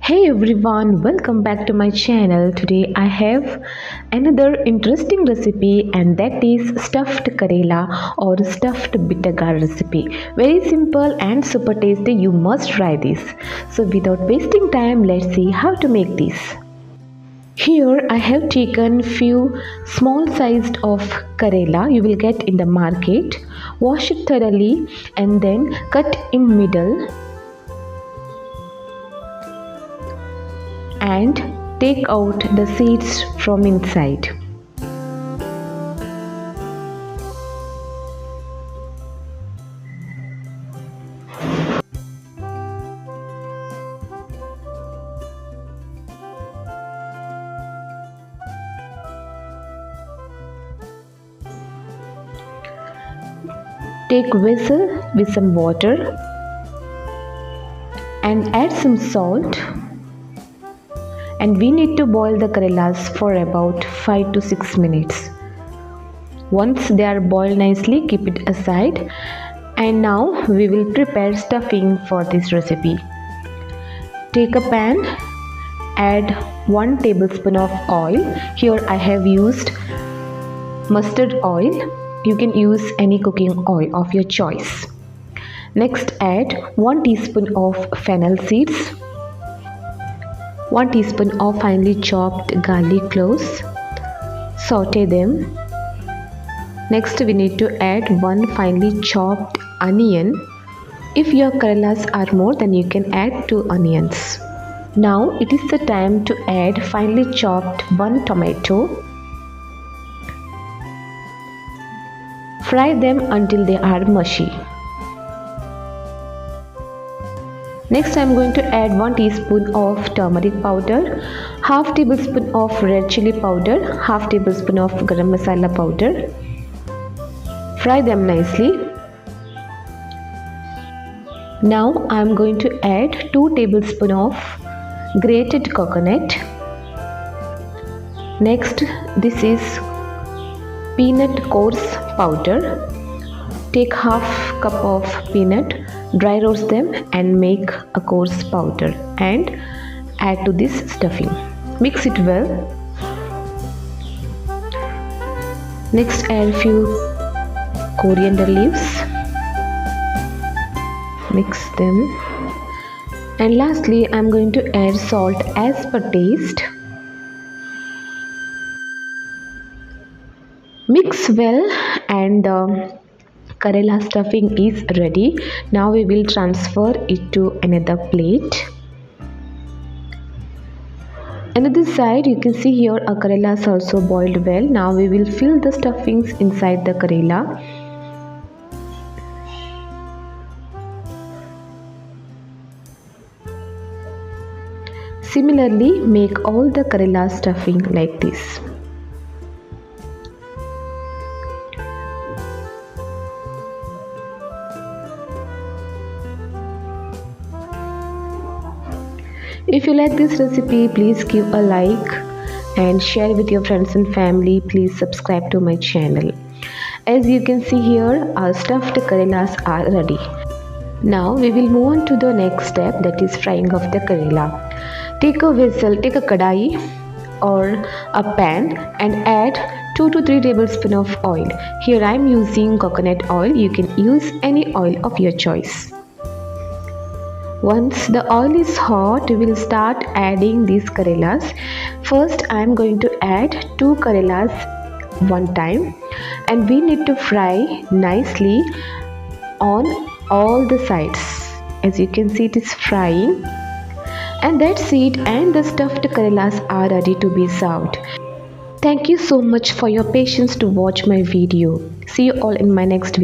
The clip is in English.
Hey everyone, welcome back to my channel. Today I have another interesting recipe, and that is stuffed Karela or stuffed bitter gourd recipe. Very simple and super tasty. You must try this. So without wasting time, let's see how to make this. Here I have taken few small sized of Karela you will get in the market. Wash it thoroughly and then cut in middle and take out the seeds from inside. Take vessel with some water and add some salt. And we need to boil the Karelas for about 5 to 6 minutes. Once they are boiled nicely, keep it aside. And now we will prepare stuffing for this recipe. Take a pan, add 1 tablespoon of oil. Here I have used mustard oil. You can use any cooking oil of your choice. Next, add 1 teaspoon of fennel seeds, 1 teaspoon of finely chopped garlic cloves. Saute them. Next we need to add 1 finely chopped onion. If your Karelas are more, then you can add 2 onions. Now it is the time to add finely chopped 1 tomato. Fry them until they are mushy. Next I am going to add 1 teaspoon of turmeric powder, half tablespoon of red chili powder, half tablespoon of garam masala powder. Fry them nicely. Now I am going to add 2 tablespoon of grated coconut. Next, this is peanut coarse powder. Take half cup of peanut, dry roast them and make a coarse powder and add to this stuffing. Mix it well. Next add few coriander leaves. Mix them. And lastly I am going to add salt as per taste. Mix well and Karela stuffing is ready. Now we will transfer it to another plate. Another side, you can see here a Karela is also boiled well. Now we will fill the stuffings inside the Karela. Similarly, make all the Karela stuffing like this. If you like this recipe, please give a like and share with your friends and family. Please subscribe to my channel. As you can see here, our stuffed Karelas are ready. Now we will move on to the next step, that is frying of the Karela. Take a vessel, take a kadai or a pan and add 2 to 3 tablespoons of oil. Here I am using coconut oil. You can use any oil of your choice. Once the oil is hot, we will start adding these Karelas. First I am going to add 2 Karelas one time and we need to fry nicely on all the sides. As you can see, it is frying. And that's it, and the stuffed Karelas are ready to be served. Thank you so much for your patience to watch my video. See you all in my next video.